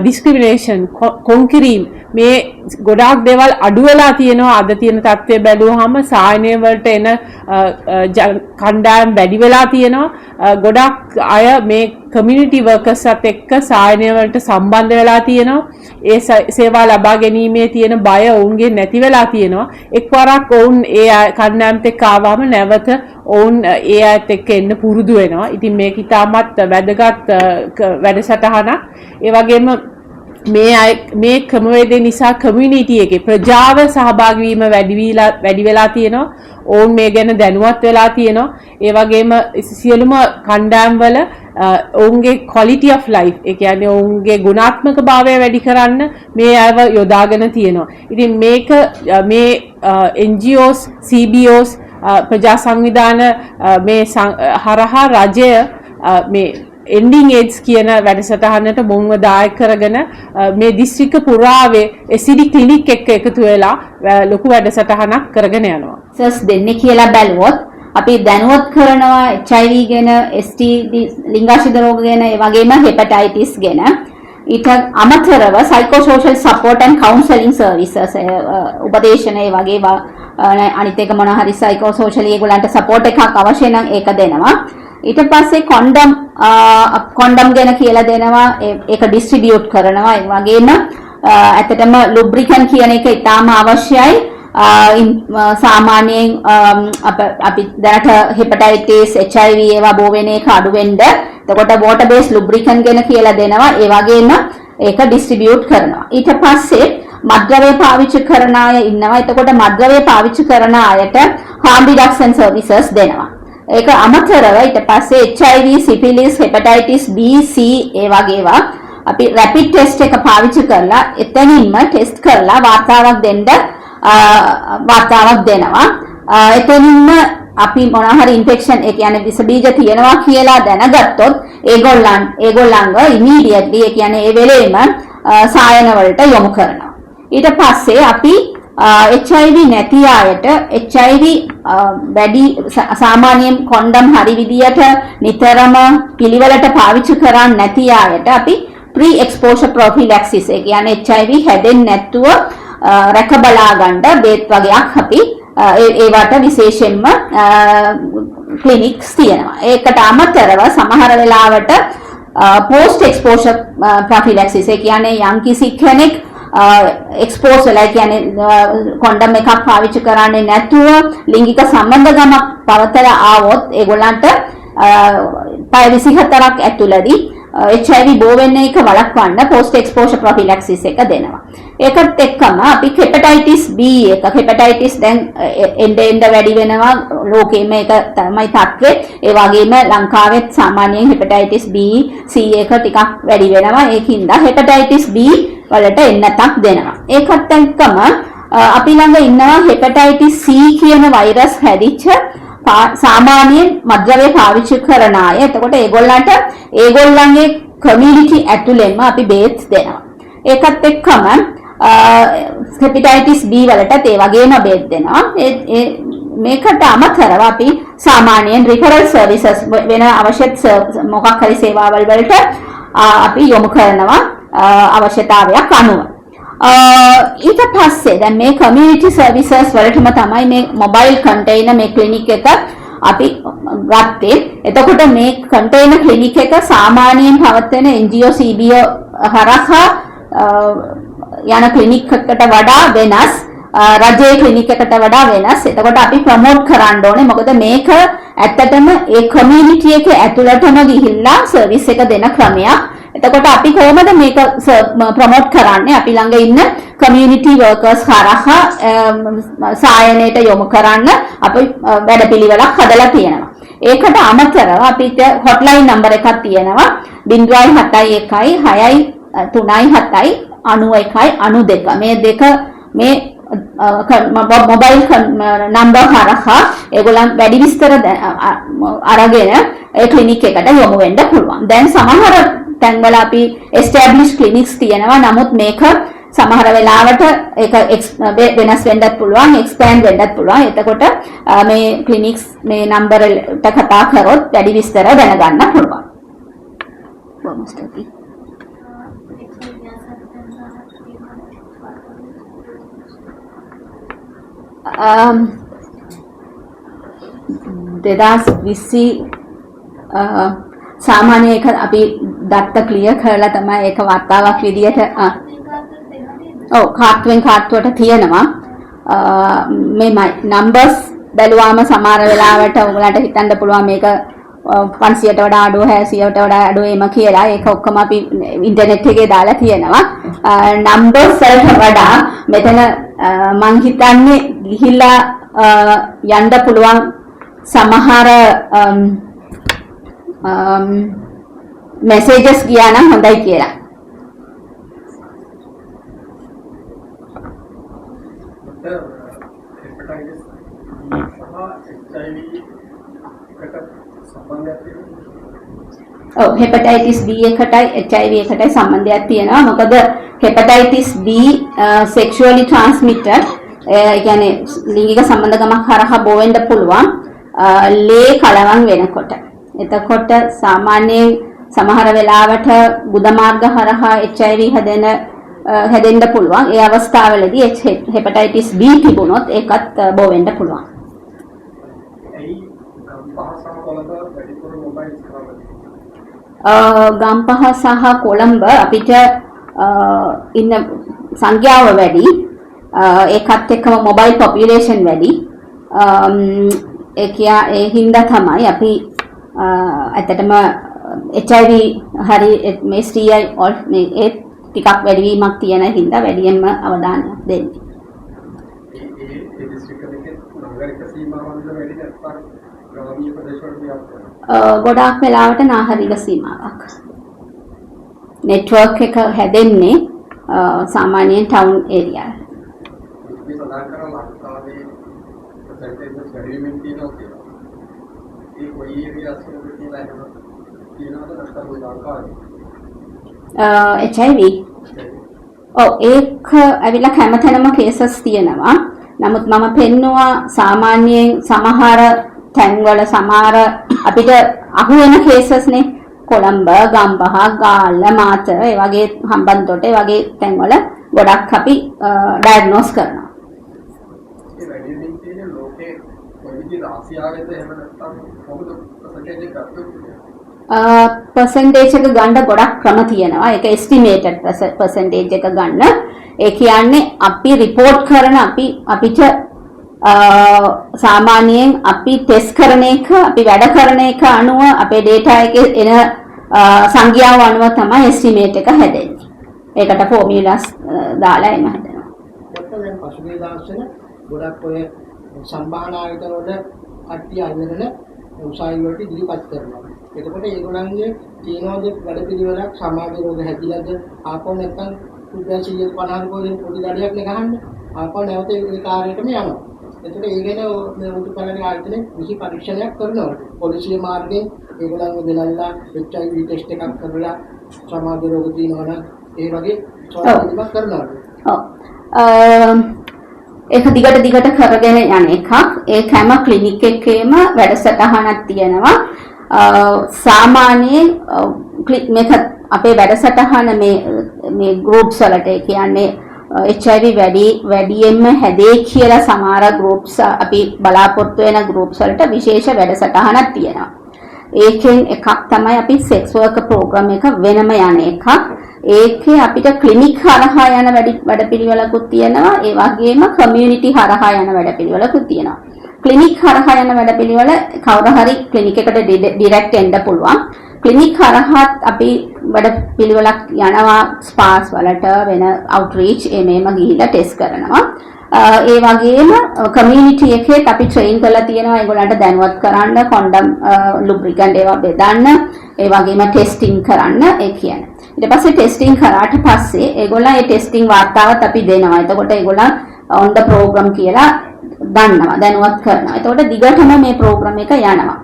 discrimination, කොන්කිරීම, මේ ගොඩාක් දේවල් අඩු වෙලා තියෙනවා. අද තියෙන තත්ත්වය බැලුවාම සායනය වලට එන කණ්ඩායම් වැඩි වෙලා තියෙනවා. ගොඩක් අය මේ කමියුනිටි වර්කර්ස්ත් එක්ක සායනය වලට සම්බන්ධ වෙලා තියෙනවා. ඒ සේවා ලබා ගැනීමේ තියෙන බය ඔවුන්ගේ නැති වෙලා තියෙනවා. එක්වරක් ඔවුන් ඒ කණ්ඩායම්ත් එක්ක ආවම නැවත ඔවුන් ඒ අයත් එක්ක එන්න පුරුදු වෙනවා. ඉතින් මේක ඉතාමත් වැදගත් වැඩසටහනක්. ඒ වගේම මේ ක්‍රමවේදය නිසා කමියුනිටි එකේ ප්‍රජාව සහභාගී වීම වැඩි වෙලා තියෙනවා. ඔවුන් මේ ගැන දැනුවත් වෙලා තියෙනවා. ඒ වගේම සියලුම කණ්ඩායම් වල ඔවුන්ගේ quality of life, ඒ කියන්නේ ඔවුන්ගේ ගුණාත්මක භාවය වැඩි කරන්න මේ අයව යොදාගෙන තියෙනවා. ඉතින් මේක මේ NGOs, CBOs, ප්‍රජා සංවිධාන මේ හරහා රජය මේ ending AIDS කියන වැඩසටහනට මොන්ව දායක කරගෙන මේ දිස්ත්‍රික්ක පුරාවේ STD ක්ලිනික් එක්ක එකතු වෙලා ලොකු වැඩසටහනක් කරගෙන යනවා. සර්ස් දෙන්නේ කියලා බැලුවොත් අපි දැනුවත් කරනවා HIV ගැන, STD ලිංගාශිත රෝග ගැන, ඒ වගේම හෙපටයිටිස් ගැන. ඊට අමතරව psychosocial support and counseling services උපදේශන ඒ වගේ අනිත් එක මොනවා හරි psychosocially ඒගොල්ලන්ට support එකක් අවශ්‍ය නම් ඒක දෙනවා. ඊට පස්සේ කොන්ඩම් ගැන කියලා දෙනවා, ඒක ඩිස්ට්‍රිබියුට් කරනවා. ඒ වගේම ඇත්තටම lubricant කියන එක ඉතාම අවශ්‍යයි. සාමාන්‍යයෙන් අපි දැනට හෙපටයිටිස් HIV ඒවා බෝ වෙන එක අඩු වෙන්න එතකොට water based lubricant ගැන කියලා දෙනවා. ඒ වගේම ඒක ඩිස්ට්‍රිබියුට් කරනවා. ඊට පස්සේ මත්ද්‍රව්‍ය පාවිච්චි කරන අය ඉන්නවා. එතකොට මත්ද්‍රව්‍ය පාවිච්චි කරන අයට harm reduction services දෙනවා. ඒක අමතරව ඊට පස්සේ HIV, syphilis, hepatitis B, C ඒ වගේ ඒවා අපි rapid test එක පාවිච්චි කරලා එතනින්ම ටෙස්ට් කරලා වාර්තාවක් දෙනවා. එතනින්ම අපි මොනවා හරි ඉන්ෆෙක්ෂන් ඒ කියන්නේ විස බීජ තියෙනවා කියලා දැනගත්තොත් ඒගොල්ලන්ව ඉමීඩියට්ලි ඒ කියන්නේ ඒ වෙලේම සායන වලට යොමු කරනවා. ඊට පස්සේ අපි HIV නැති අයට HIV වැඩි සාමාන්‍යයෙන් කොන්ඩම් හරි විදියට නිතරම පිළිවෙලට පාවිච්චි කරන්නේ නැති අයට අපි pre exposure prophylaxis ඒ කියන්නේ HIV හැදෙන්නේ නැතුව රැක බලා ගන්න බේත් වගේක් අපි ඒවට විශේෂයෙන්ම ක්ලිනික්ස් තියෙනවා. ඒකට අමතරව සමහර වෙලාවට post exposure prophylaxis ඒ කියන්නේ යම්කිසි කෙනෙක් එක්ස්පෝස් වෙලා කියන්නේ කොන්ඩම් එකක් පාවිච්චි කරන්නේ නැතුව ලිංගික සම්බන්ධකමක් පවතලා ආවොත් ඒගොල්ලන්ට පැය 24ක් ඇතුළතදී HIV බෝ වෙන එක වළක්වන්න post exposure prophylaxis එක දෙනවා. ඒකත් එක්කම අපි hepatitis B එක hepatitis දැන් එන්න වැඩි වෙනවා ලෝකෙම මේක තමයි තත්ත්වය. ඒ වගේම ලංකාවෙත් සාමාන්‍යයෙන් hepatitis B C එක ටිකක් වැඩි වෙනවා. ඒකින්ද hepatitis B වලට එන්නතක් දෙනවා. ඒකත් එක්කම අපි ළඟ ඉන්නවා hepatitis C කියන වෛරස් හැදිච්ච සාමාන්‍යයෙන් මත්ද්‍රව්‍ය පාවිච්චි කරන අය. එතකොට ඒගොල්ලන්ගේ කමියුනිටි ඇතුළෙන්ම අපි බේත් දෙනවා. ඒකත් එක්කම hepatitis B වලටත් ඒ වගේම බේත් දෙනවා. මේකට අමතරව අපි සාමාන්‍යයෙන් referral services වෙන අවශ්‍ය මොකක් හරි සේවාවල් වලට අපි යොමු කරනවා අවශ්‍යතාවයක් අනුව. ඊට පස්සේ දැන් මේ community services වලටම තමයි මේ mobile container මේ clinic එක අපි ගත්තේ. එතකොට මේ container clinic එක සාමාන්‍යයෙන් පවත්වන NGO CBO හරහා යන clinic එකකට වඩා වෙනස්, රජයේ clinic එකට වඩා වෙනස්. එතකොට අපි promote කරන්න ඕනේ. මොකද මේක ඇත්තටම ඒ community එකේ ඇතුළතම ගිහිල්ලා service එක දෙන ක්‍රමයක්. එතකොට අපි කොහොමද මේක ප්‍රොමෝට් කරන්නේ? අපි ළඟ ඉන්න community workers හරහා සායනයට යොමු කරන්න අපි වැඩපිළිවෙලක් හදලා තියෙනවා. ඒකට අමතරව අපිට hotline number එකක් තියෙනවා 071 6යි 3යි 7යි 91යි 92. මේ දෙක මේ මොබයිල් නම්බර් හරහා ඒගොල්ලන් වැඩි විස්තර අරගෙන ඒ ක්ලිනික් එකට යොමු වෙන්න පුළුවන්. දැන් සමහර තැන්වල අපි established clinics තියෙනවා. නමුත් මේක සමහර වෙලාවට ඒක වෙනස් වෙන්නත් පුළුවන්, expand වෙන්නත් පුළුවන්. එතකොට මේ clinics මේ නම්බර එකට කතා කරොත් වැඩි විස්තර දැනගන්න පුළුවන්. දෙදාස් 20 සාමාන්‍ය එක අපි දත්ත ක්ලියර් කරලා තමයි ඒක වතාවක් විදියට කාට්වෙන් කාට්වට තියෙනවා. මේ නම්බර්ස් බැලුවාම සමහර වෙලාවට ඔයගලන්ට හිතන්න පුළුවන් මේක 500ට වඩා අඩු 600ට වඩා අඩු එම කියලා. ඒක ඔක්කොම අපි ඉන්ටර්නෙට් එකේ දාලා තියෙනවා. නම්බර්ස් වලට වඩා මෙතන මං හිතන්නේ ගිහිල්ලා යන්න පුළුවන් සමහර messages ගියා නම් හොඳයි කියලා. hepatitis B එකටයි HIV එකටයි සම්බන්ධයක් තියෙනවා. මොකද hepatitis B sexually transmitted ඒ කියන්නේ ලිංගික සම්බන්ධකමක් හරහා බෝ වෙන්න පුළුවන්. ලේ කලවම් වෙනකොට. එතකොට සාමාන්‍යයෙන් සමහර වෙලාවට ගුද මාර්ග හරහා HIV හැදෙන්න පුළුවන්. ඒ අවස්ථාවලදී හෙපටයිටිස් B තිබුණොත් ඒකත් බෝ වෙන්න පුළුවන්. ගම්පහ සහ කොළඹ අපිට ඉන්න සංඛ්‍යාව වැඩි. ඒකත් එක්කම මොබයිල් පොපියුලේෂන් වැඩි. ඒ හින්දා තමයි අපි ඇත්තටම HIV හරි මේ STI මේ ඒ ටිකක් වැඩිවීමක් තියෙන හින්දා වැඩියෙන්ම අවධානය දෙන්නේ. ගොඩාක් වෙලාවට නාහරික සීමාවක්. නෙට්වර්ක් එක හැදෙන්නේ සාමාන්‍යයෙන් ටවුන් ඒරියා. HIV ඒක ඇවිල්ලා හැමතැනම කේසස් තියෙනවා. නමුත් මම පෙන්නවා සාමාන්‍යයෙන් සමහර තැන්වල සමහර අපිට අහු වෙන කේසස් නේ. කොළඹ, ගම්පහ, ගාල්ල, මාතර ඒ වගේ හම්බන්තොට ඒ වගේ තැන්වල ගොඩක් අපි ඩයග්නෝස් කරනවා. percentage එක ගන්න ගොඩක් ක්‍රම තියෙනවා. ඒක estimated percentage එක ගන්න. ඒ කියන්නේ අපි report කරන අපිට සාමාන්‍යයෙන් අපි ටෙස්ට් කරන එක අපි වැඩ කරන එක අනුව අපේ data එකේ එන සංඛ්‍යාව අනුව තමයි estimate එක හැදෙන්නේ. ඒකට formulas දාලා එම හැදෙනවා. දැන් පසුගිය දවස්වල ගොඩක් ඔය සම්භාවනා ආයතන වල කට්ටිය අල්ලගෙන උසාවි වලට ඉදිරිපත් කරනවා. එතකොට ඒගොල්ලන්ගේ තියෙනවද වැඩපිළිවෙලක් සමාජ රෝග හැදිලාද ආපහු නැත්නම් රුපියල් 150 වලින් පොඩි දඩයක් නේ ගහන්නේ. ආපහු නැවත ඒ කාර්යයටම යනවා. එතකොට ඒ ගැන මේ උතුකලගේ ආයතනයේ විශේෂ පරීක්ෂණයක් කරනවා. පොලිසිය මාර්ගයෙන් ඒගොල්ලන්ව දෙලල්ලා HIV ටෙස්ට් එකක් කරලා සමාජ රෝග තියෙනවා නම් ඒ වගේ සෝදානයක් කරනවා. ඔව්. ඒක දිගට කරගෙන යන එකක්. ඒක හැම ක්ලිනික් එකේම වැඩසටහනක් තියෙනවා. සාමාන්‍යයෙන් මේක අපේ වැඩසටහන මේ ගෲප්ස් වලට ඒ කියන්නේ HIV වැඩියෙන්ම හැදේ කියලා සමහර ගෲප්ස් අපි බලාපොරොත්තු වෙන ගෲප්ස් වලට විශේෂ වැඩසටහනක් තියෙනවා. ඒකෙන් එකක් තමයි අපි සෙක්ස් වර්කර් ප්‍රෝග්‍රෑම් එක වෙනම යන එකක්. ඒකේ අපිට ක්ලිනික් හරහා යන වැඩපිළිවෙලකුත් තියෙනවා. ඒ වගේම කමියුනිටි හරහා යන වැඩපිළිවෙලකුත් තියෙනවා. ක්ලිනික් හරහා යන වැඩපිළිවෙල කවුරු හරි ක්ලිනික් එකට ඩිරෙක්ට් එන්න පුළුවන්. ක්ලිනික් හරහාත් අපි වැඩපිළිවෙලක් යනවා ස්පාස් වලට වෙන අවුට්රීච් එමෙම ගිහිල්ලා ටෙස්ට් කරනවා. ඒ වගේම කමියුනිටි එකේ අපි ට්‍රේන් කරලා තියෙනවා ඒගොල්ලන්ට දැනුවත් කරන්න කොන්ඩම් ලුබ්‍රිකන්ට් ඒවා බෙදන්න ඒ වගේම ටෙස්ටිං කරන්න ඒ කියන්නේ. ඊට පස්සේ ටෙස්ටිං කරාට පස්සේ ඒගොල්ලන් ඒ ටෙස්ටිං වාර්තාවත් අපි දෙනවා. එතකොට ඒගොල්ලන් on the program කියලා දන්නවා දැනුවත් කරනවා. එතකොට දිගටම මේ ප්‍රෝග්‍රෑම් එක යනවා.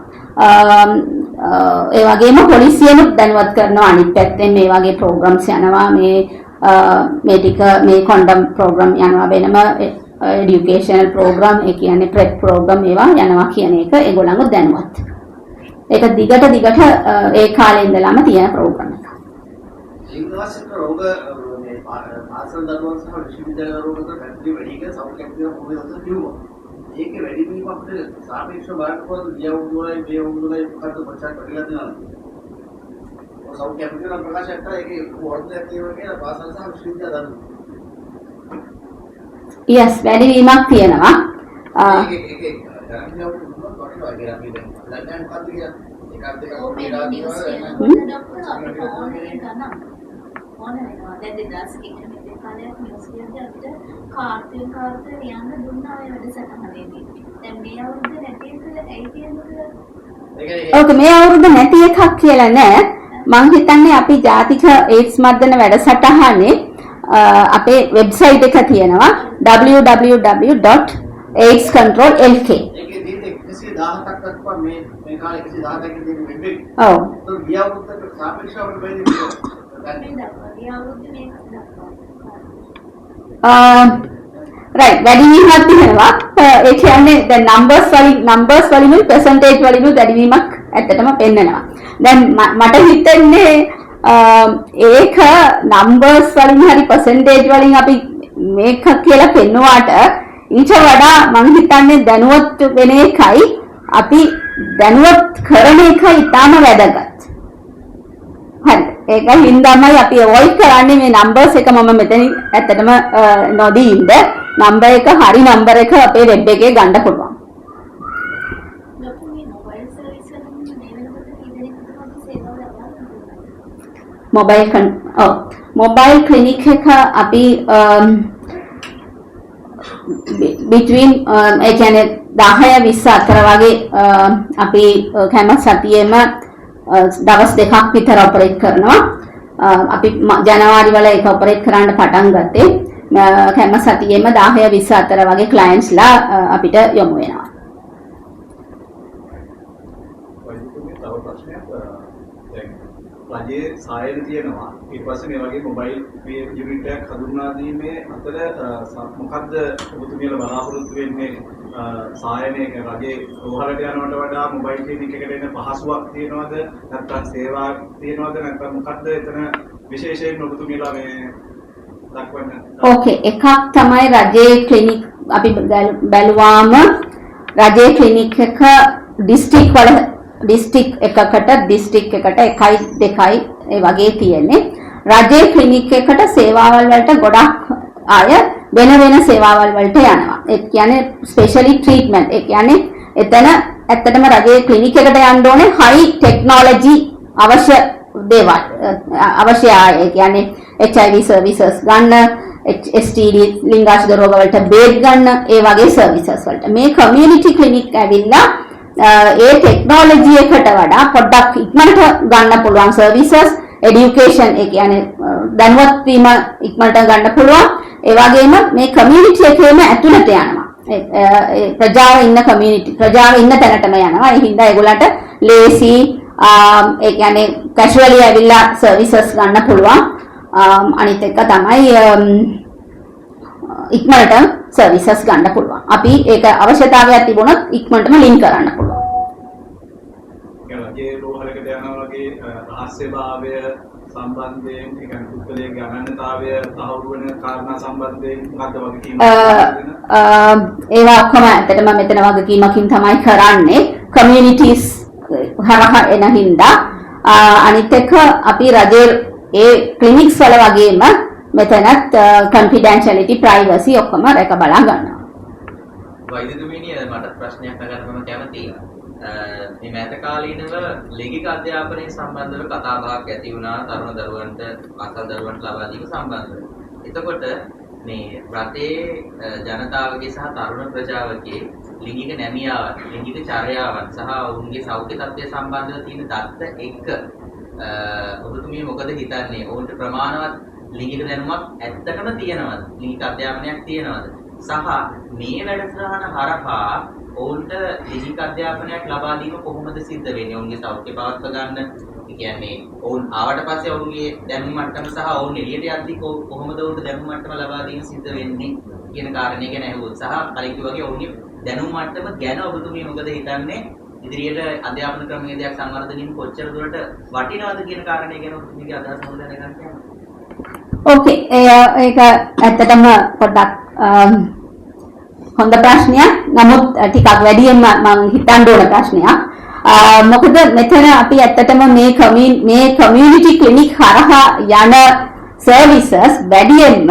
ඒ වගේම පොලිසියනුත් දැනුවත් කරනවා අනිත් පැත්තෙන් මේ වගේ ප්‍රෝග්‍රෑම්ස් යනවා මේ කොන්ඩම් ප්‍රෝග්‍රෑම් යනවා වෙනම এডুকেෂනල් ප්‍රෝග්‍රෑම් ඒ කියන්නේ ප්‍රෙප් ප්‍රෝග්‍රෑම් ඒවා යනවා කියන එක ඒගොල්ලන්ව දැනුවත්. ඒක දිගට ඒ කාලේ ඉඳලාම තියෙන ප්‍රෝග්‍රෑම් එකක්. ජීවනාශක රෝග මේ ආසන දරුවන් සහ විශ්වවිද්‍යාල රෝග වලට පැතිරි වැඩි කියලා සෞඛ්‍ය අපිට කිව්වා. ඒකේ වැඩි වීම අපිට සාපේක්ෂව බලනකොට ගියවුරුයි මේ වුරුයි මොකද්ද ප්‍රචාර කරලා තියෙනවා. සෞඛ්‍ය අපිට ප්‍රකාශ කරලා ඒකේ වර්ධනයක් තියෙනවා කියලා පාසල් සහ විශ්වවිද්‍යාල දන්නවා. yes වැඩි වීමක් තියෙනවා. ඒකේ ඕන වෙනවා. දැන් 2001 කාලයක් නිවුස් එකේ අපිට කාර්තුන් ලියන්න දුන්නා ඔය වැඩසටහනේදී. දැන් මේ අවුරුද්ද නැති එක ඇයි කියන්නේ? ඔක මේ අවුරුද්ද නැති එකක් කියලා නෑ. මං හිතන්නේ අපි ජාතික ඒඩ්ස් මර්ධන වැඩසටහනේ අපේ වෙබ්සයිට් එක තියෙනවා www.aidscontrol.lk. ඒකේ දීලා 117ක් දක්වා මේ කාලේ 117ක් දෙන්නේ වෙබ් එක. ඔව්. તો ගිය අවුරුද්දට සාපේක්ෂව වෙන්නේ right වැඩිවීමක් තියෙනවා. ඒ කියන්නේ දැන් numbers වලින් percentage වලින් වැඩිවීමක් ඇත්තටම පෙන්නනවා. දැන් මට හිතෙන්නේ ඒක numbers වලින් හරි percentage වලින් අපි මේක කියලා පෙන්නුවාට ඊට වඩා මම හිතන්නේ දැනුවත් වෙන එකයි අපි දැනුවත් කරන එකයි ඊටම වැදගත්. හරි ඒකයි හින්දාමයි අපි අවොයිඩ් කරන්නේ මේ numbers එක මම මෙතන ඇත්තටම නොදී ඉන්න number එක හරි number එක අපේ web එකේ ගන්න පුළුවන්. mobile clinic එක අපි between ඒ කියන්නේ 10-20 අතර වගේ අපි හැම සතියෙම දවස් දෙකක් විතර ඔපරේට් කරනවා. අපි ජනවාරි වල ඒක ඔපරේට් කරන්න පටන් ගත්තේ. හැම සතියෙම 10-20 අතර වගේ ක්ලයන්ට්ස්ලා අපිට යොමු වෙනවා. රජයේ සායන තියෙනවා ඊට පස්සේ මේ වගේ මොබයිල් යුනිට් එකක් හඳුන්වා දීමේ අතර මොකද්ද ඔබතුමියලා බලාපොරොත්තු වෙන්නේ සායනයේ රජයේ රෝහලට යනවට වඩා මොබයිල් ක්ලිනික් එකට එන පහසුවක් තියෙනවද නැත්නම් සේවාවක් තියෙනවද නැත්නම් මොකද්ද එතන විශේෂයෙන් ඔබතුමියලා මේ දක්වන්නේ? ඕකේ එකක් තමයි රජයේ ක්ලිනික් අපි බැලුවාම රජයේ ක්ලිනික් එක ඩිස්ට්‍රික්ට් වල ඩිස්ට්‍රික්ට් එකකට ඩිස්ට්‍රික්ට් එකට 1-2 ඒ වගේ තියෙන්නේ. රජයේ ක්ලිනික් එකට සේවාවල් වලට ගොඩක් අය වෙන වෙන සේවාවල් වලට යනවා. ඒ කියන්නේ ස්පෙෂලි ට්‍රීට්මන්ට්. ඒ කියන්නේ එතන ඇත්තටම රජයේ ක්ලිනික් එකට යන්න ඕනේ හයි ටෙක්නොලොජි අවශ්‍ය දේවල් අවශ්‍ය අය. ඒ කියන්නේ HIV සර්විසස් ගන්න, STD ලිංගාශුද්ධ රෝග වලට බේඩ් ගන්න, ඒ වගේ සර්විසස් වලට. මේ කමියුනිටි ක්ලිනික් ඇවිල්ලා ඒ ටෙක්නොලොජි එකට වඩා පොඩ්ඩක් ඉක්මනට ගන්න පුළුවන් සර්විසස් এডুকেෂන් ඒ කියන්නේ දැනුවත් වීම ඉක්මනට ගන්න පුළුවන් ඒ වගේම මේ කමියුනිටි එකේම ඇතුළට යනවා ප්‍රජාව ඉන්න කමියුනිටි ප්‍රජාව ඉන්න තැනටම යනවා ඒ හින්දා ඒගොල්ලන්ට ලේසි ඒ කියන්නේ කැෂුවලි ඇවිල්ලා සර්විසස් ගන්න පුළුවන් අනිත් එක තමයි ඉක්මනට සර්විසස් ගන්න පුළුවන්. අපි ඒක අවශ්‍යතාවයක් තිබුණොත් ඉක්මනටම ලින්ක් කරන්න පුළුවන්. ඒ රෝහලකට යනවා වගේ රහස්‍යභාවය සම්බන්ධයෙන් ඒ කියන්නේ පුද්ගලයාගේ අනන්‍යතාවය තහවුරු වෙන කාරණා සම්බන්ධයෙන් මොකක්ද වගකීම? ඒවා ඔක්කොම ඇත්තටම මෙතන වගකීමකින් තමයි කරන්නේ. කමියුනිටිස් හරහා එන හින්දා අනිත් එක අපි රජයේ ඒ ක්ලිනික්ස් වල වගේම මෙතනත් confidentiality privacy ඔක්කොම රැක බලා ගන්නවා. වෛද්‍යතුමියනි මට ප්‍රශ්නයක් අහන්න කැමතියි. මේ මෑත කාලීනව ලैंगिक අධ්‍යාපනයේ සම්බන්ධව කතා බහක් ඇති වුණා තරුණ දරුවන්ට පාසල් දරුවන්ට ලබා දීම සම්බන්ධව. එතකොට මේ රටේ ජනතාවගේ සහ තරුණ ප්‍රජාවගේ ලිංගික නැමියාවන්, ලිංගික චර්යාවන් සහ ඔවුන්ගේ සෞඛ්‍ය තත්ත්වය සම්බන්ධව තියෙන தත්ත එක්ක ඔබතුමිය මොකද හිතන්නේ? ඔවුන්ට ප්‍රමාණවත් ලිංගික දැනුමක් ඇත්තටම තියෙනවද? ලිංගික අධ්‍යාපනයක් තියෙනවද? සහ මේ වැඩසටහන හරහා ඔවුන්ට ලිංගික අධ්‍යාපනයක් ලබා දීම කොහොමද සිද්ධ වෙන්නේ? ඔවුන්ගේ සෞඛ්‍ය පවත්වා ගන්න. ඒ කියන්නේ ඔවුන් ආවට පස්සේ ඔවුන්ගේ දැනුම් මට්ටම සහ ඔවුන් එළියට යද්දී කොහොමද ඔවුන්ට දැනුම් මට්ටම ලබා දීම සිද්ධ වෙන්නේ කියන කාරණේ ගැන අහුවොත් සහ කලින් වගේ ඔවුන්ගේ දැනුම් මට්ටම ගැන ඔබතුමිය මොකද හිතන්නේ? ඉදිරියට අධ්‍යාපන ක්‍රමවේදයක් සංවර්ධනයෙන් කොච්චර දුරට වටිනවද කියන කාරණේ ගැන ඔබතුමියගේ අදහස හොඳ දැනගන්න යනවා. ඕකේ ඒක ඇත්තටම පොඩ්ඩක් හොඳ ප්‍රශ්නයක්. නමුත් ටිකක් වැඩියෙන් මම හිතන්න ඕන ප්‍රශ්නයක්. මොකද මෙතන අපි ඇත්තටම මේ කමියුනිටි ක්ලිනික් හරහා යන සර්විසස් වැඩියෙන්ම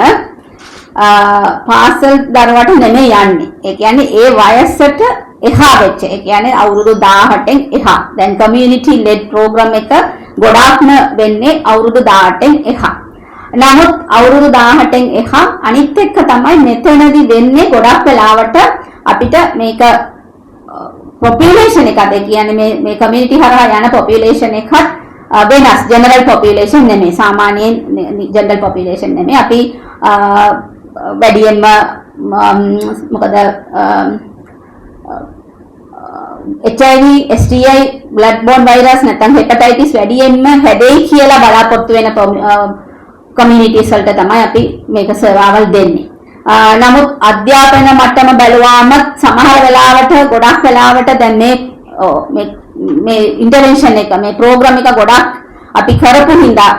පාසල් දරුවට නෙමෙයි යන්නේ. ඒ කියන්නේ ඒ වයසට එහා වෙච්ච. ඒ කියන්නේ අවුරුදු 18න් එහා. දැන් කමියුනිටි ලෙඩ් ප්‍රෝග්‍රෑම් එක ගොඩාක්ම වෙන්නේ අවුරුදු 18න් එහා. නමුත් අවුරුදු 18න් එහා අනිත් එක්ක තමයි මෙතනදී වෙන්නේ ගොඩක් වෙලාවට අපිට මේක population එකද කියන්නේ මේ community හරහා යන population එකත් වෙනස් general population නෙමෙයි සාමාන්‍යයෙන් general population නෙමෙයි අපි වැඩියෙන්ම මොකද HIV STI bloodborne virus නැත්නම් hepatitis වැඩියෙන්ම හැදෙයි කියලා බලාපොරොත්තු වෙන communities වලට තමයි අපි මේක සේවාවල් දෙන්නේ. නමුත් අධ්‍යාපන මට්ටම බැලුවාම සමහර වෙලාවට ගොඩක් වෙලාවට දැන් මේ ඉන්ටර්වෙන්ෂන් එක මේ ප්‍රෝග්‍රෑම් එක ගොඩක් අපි කරපු හින්දා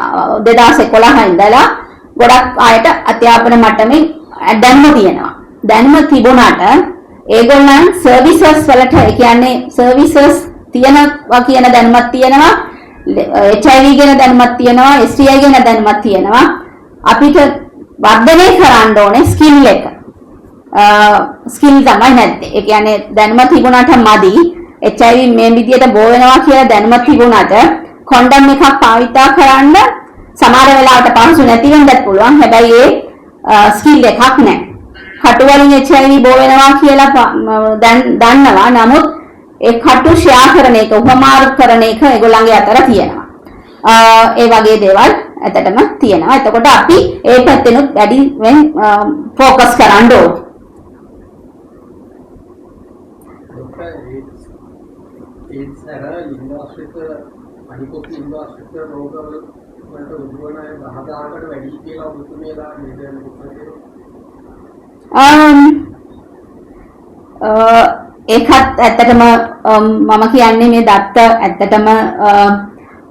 2011 ඉඳලා ගොඩක් අයට අධ්‍යාපන මට්ටමේ දැනුම තියෙනවා. දැනුම තිබුණාට ඒගොල්ලන් සර්විසස් වලට ඒ කියන්නේ සර්විසස් තියනවා කියන දැනුමක් තියෙනවා, HIV ගැන දැනුමක් තියෙනවා, STI ගැන දැනුමක් තියෙනවා. අපිට වර්ධනය කරන්න ඕනේ ස්කිල් එක. ස්කිල් තමයි නැත්තේ. ඒ කියන්නේ දැනුම තිබුණාට මදි. HIV මේ විදියට බෝ වෙනවා කියලා දැනුම තිබුණාට කොන්ඩම් එකක් පාවිච්චි කරන්න සමහර වෙලාවට පහසු නැති වෙන්නත් පුළුවන්. හැබැයි ඒ ස්කිල් එකක් නැහැ. කටු වලින් HIV බෝ වෙනවා කියලා දන්නවා. නමුත් ඒ කටු ෂෙයා කරන එක, උපමාරු කරන එක ඒගොල්ලන්ගේ අතර තියෙනවා. ඒ වගේ දේවල් ඇත්තටම තියෙනවා. එතකොට අපි ඒ පැත්තෙනුත් වැඩිවෙන් ફોકસ කරන්න ඕනේ. ඒත් සර ඉන්ඩස්ට්‍රික අනිකුත් ඉන්ඩස්ට්‍රික රෝගවල වලට උදුවන 10000කට වැඩි කියලා ඔබතුමියලා නේද ඒකත් ඇත්තටම මම කියන්නේ මේ දත්ත ඇත්තටම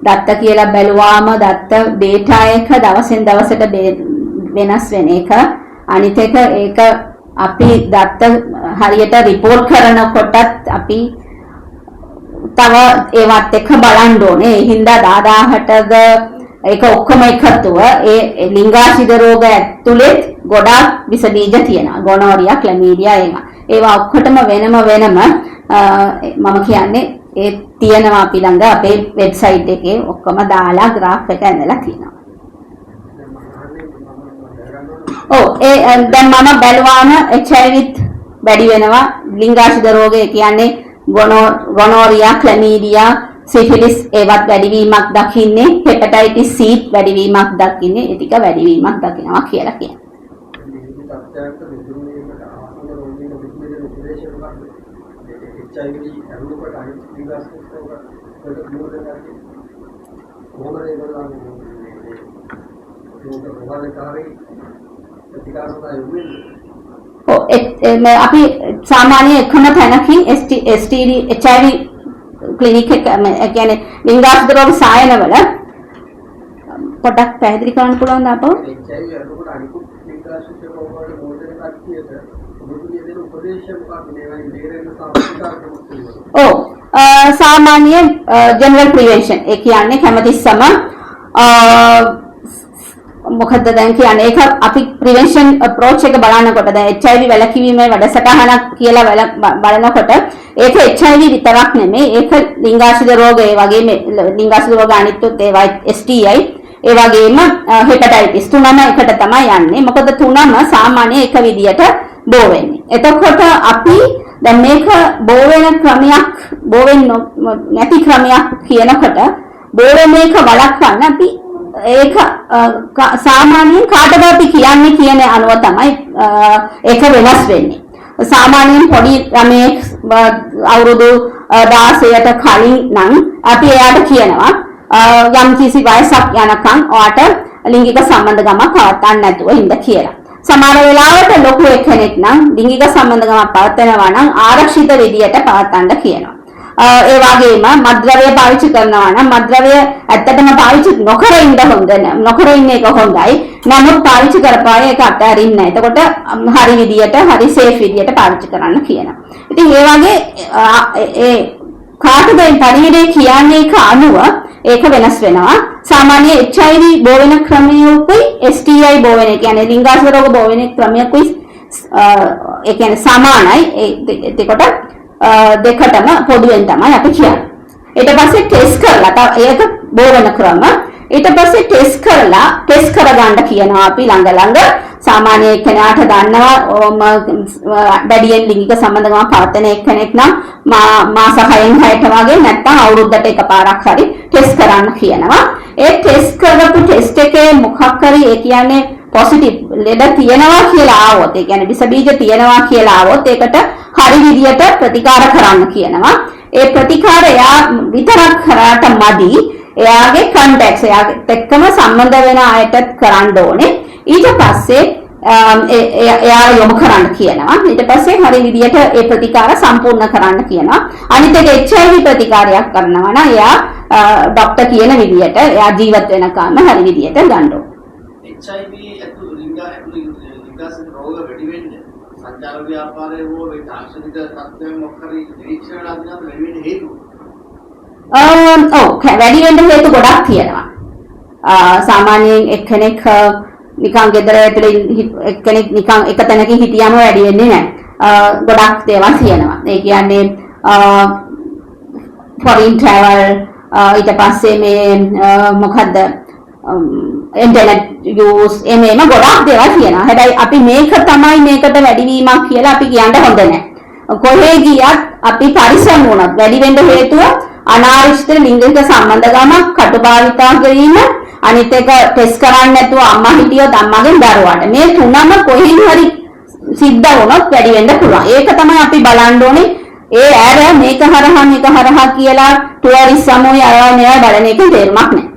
දත්ත කියලා බැලුවාම දත්ත data එක දවසින් දවසට වෙනස් වෙන එක. අනිත් එක ඒක අපි දත්ත හරියට report කරනකොටත් අපි තව ඒවත් එක බලන්න ඕනේ. ඒ හින්දා 10000ටද ඒක ඔක්කොම එකතුව ඒ ලිංගාශිද රෝග ඇතුළේ ගොඩාක් විස බීජ තියෙනවා. ගොනෝරියා, ක්ලැමීඩියා ඒවා ඔක්කොටම වෙනම මම කියන්නේ ඒ තියෙනවා අපි ළඟ අපේ වෙබ්සයිට් එකේ ඔක්කොම දාලා graph එක ඇඳලා තියෙනවා. දැන් මම බැලුවාම HIV වැඩි වෙනවා. ලිංගාශිද රෝගය කියන්නේ ගොනෝරියා, ක්ලැමීඩියා, සිෆිලිස් ඒවත් වැඩිවීමක් දකින්නේ. හෙපටයිටිස් C වැඩිවීමක් දකින්නේ. ඒ ටික වැඩිවීමක් දකිනවා කියලා කියනවා. අපි සාමාන්‍ය එකම තැනකින් STD HIV ක්ලිනික් එක කියන්නේ ලිංගාශිද රෝග සායනවල පොඩක් පැහැදිලි කරන්න පුළුවන්ද අපෝ? HIV අනුකට අනිකුත් ලිංගාශිද රෝග වල මොකද කට්ටියට ඔබතුමිය දෙන උපදේශ මොකක්ද මේවයි බේරෙන්න සාමාන්‍ය ජෙනරල් ප්‍රිවෙන්ෂන් ඒ කියන්නේ හැමතිස්සම මොකද දැන් කියන්නේ ඒක අපි ප්‍රිවෙන්ෂන් අප්‍රෝච් එක බලනකොට දැන් HIV වැළකීමේ වැඩසටහනක් කියලා බලනකොට ඒක HIV විතරක් නෙමෙයි ඒක ලිංගාශිද රෝග ඒ වගේම ලිංගාශිද රෝග අනිත්‍යත් ඒවා STI ඒ වගේම හෙපටයිටිස් තුනම එකට තමයි යන්නේ. මොකද තුනම සාමාන්‍ය එක විදියට බෝ වෙන්නේ. එතකොට අපි දැන් මේක බෝ වෙන ක්‍රමයක් බෝ වෙන්නේ නැති ක්‍රමයක් කියනකොට බෝ වෙන එක වළක්වන්න අපි ඒක සාමාන්‍යයෙන් කාටද අපි කියන්නේ කියන අනුව තමයි ඒක වෙනස් වෙන්නේ. සාමාන්‍යයෙන් පොඩි ළමයෙක් අවුරුදු 16ට කලින් නම් අපි එයාට කියනවා යම් කිසි වයසක් යනකම් ඔයාට ලිංගික සම්බන්ධකමක් පවත්වන්න නැතුව ඉන්න කියලා. සමහර වෙලාවට ලොකු කෙනෙක් නම් ලිංගික සම්බන්ධකමක් පවත්වනවා නම් ආරක්ෂිත විදියට පවත්වන්න කියනවා. ඒ වගේම මත්ද්‍රව්‍ය පාවිච්චි කරනවා නම් මත්ද්‍රව්‍ය ඇත්තටම පාවිච්චි නොකර ඉන්න හොඳ නැහැ. නොකර ඉන්න එක හොඳයි. නමුත් පාවිච්චි කරපාය ඒක අතාරින්න නැහැ. එතකොට හරි විදියට හරි සේෆ් විදියට පාවිච්චි කරන්න කියනවා. ඉතින් ඒ වගේ ඒ කාටද පරිණිරේ කියන්නේ ඒක අනුව ඒක වෙනස් වෙනවා. සාමාන්‍ය HIV බෝ වෙන ක්‍රමයකුයි STI බෝ වෙන කියන්නේ ලිංගාශිද රෝග බෝ වෙන ක්‍රමයකුයි ඒ කියන්නේ සමානයි. එතකොට දෙකටම පොදුවෙන් තමයි අපි කියන්නේ. ඊට පස්සේ ටෙස්ට් කරලා ඒක බෝ වෙන ක්‍රම ඊට පස්සේ ටෙස්ට් කරගන්න කියනවා අපි ළඟ සාමාන්‍ය කෙනාට දන්නවා වැඩියෙන් ලිංගික සම්බන්ධකමක් පවත්වන එක්කෙනෙක් නම් මාස 6න් 6ට වගේ නැත්නම් අවුරුද්දට එකපාරක් හරි ටෙස්ට් කරන්න කියනවා. ඒ ටෙස්ට් කරපු ටෙස්ට් එකේ මොකක් හරි ඒ කියන්නේ පොසිටිව් ලෙඩ තියෙනවා කියලා ආවොත් ඒ කියන්නේ විස බීජ තියෙනවා කියලා ආවොත් ඒකට හරි විදියට ප්‍රතිකාර කරන්න කියනවා. ඒ ප්‍රතිකාරය විතරක් කරාට මදි. එයාගේ කන්ටැක්ට්ස් එයාගේ එක්කම සම්බන්ධ වෙන අයටත් කරන්න ඕනේ. ඊට පස්සේ එයා යොමු කරන්න කියනවා. ඊට පස්සේ හරි විදියට ඒ ප්‍රතිකාර සම්පූර්ණ කරන්න කියනවා. අනිත් එක HIV ප්‍රතිකාරයක් කරනවා නම් එයා ડોක්ටර් කියන විදියට එයා ජීවත් වෙනකම් හරි විදියට ගන්න ඕන. HIV ඇතුළු ලිංගාශ්‍රිත රෝග වැඩි වෙන්නේ සංචාර ව්‍යාපාරයේ හෝ මේ තාක්ෂණික තත්ත්වයන් මොකක්hari නිරීක්ෂණ අධිනත වැඩි වෙන්න හේතුව. වැඩි වෙන්න හේතු ගොඩක් තියෙනවා. සාමාන්‍යයෙන් එක්කෙනෙක් නිකන් ගෙදර ඇතුලේ එක්කෙනෙක් නිකන් එක තැනකින් හිටියම වැඩි වෙන්නේ නැහැ. ගොඩක් දේවල් තියෙනවා. ඒ කියන්නේ foreign travel ඊට පස්සේ මේ මොකද්ද ඉන්ටර්නෙට් යූස් එමෙම ගොඩක් දේවල් තියෙනවා. හැබැයි අපි මේක තමයි මේකට වැඩිවීමක් කියලා අපි කියන්න හොඳ නැහැ. කොහේ ගියත් අපි පරිස්සම් වුණොත් වැඩි වෙන්න හේතුව අනාරක්ෂිත ලිංගික සම්බන්ධකමක් කටුභාවිතා කිරීම අනිත් එක ටෙස්ට් කරන්නේ නැතුව අම්මා හිටියොත් අම්මගෙන් දරුවාට මේ තුනම කොහෙන් හරි සිද්ධ වුණොත් වැඩි වෙන්න පුළුවන්. ඒක තමයි අපි බලන්න ඕනේ. ඒ ඇර මේක හරහා කියලා ටුවරිස්ට් සමූහය අරව මේවා බලන එක තේරුමක් නැහැ.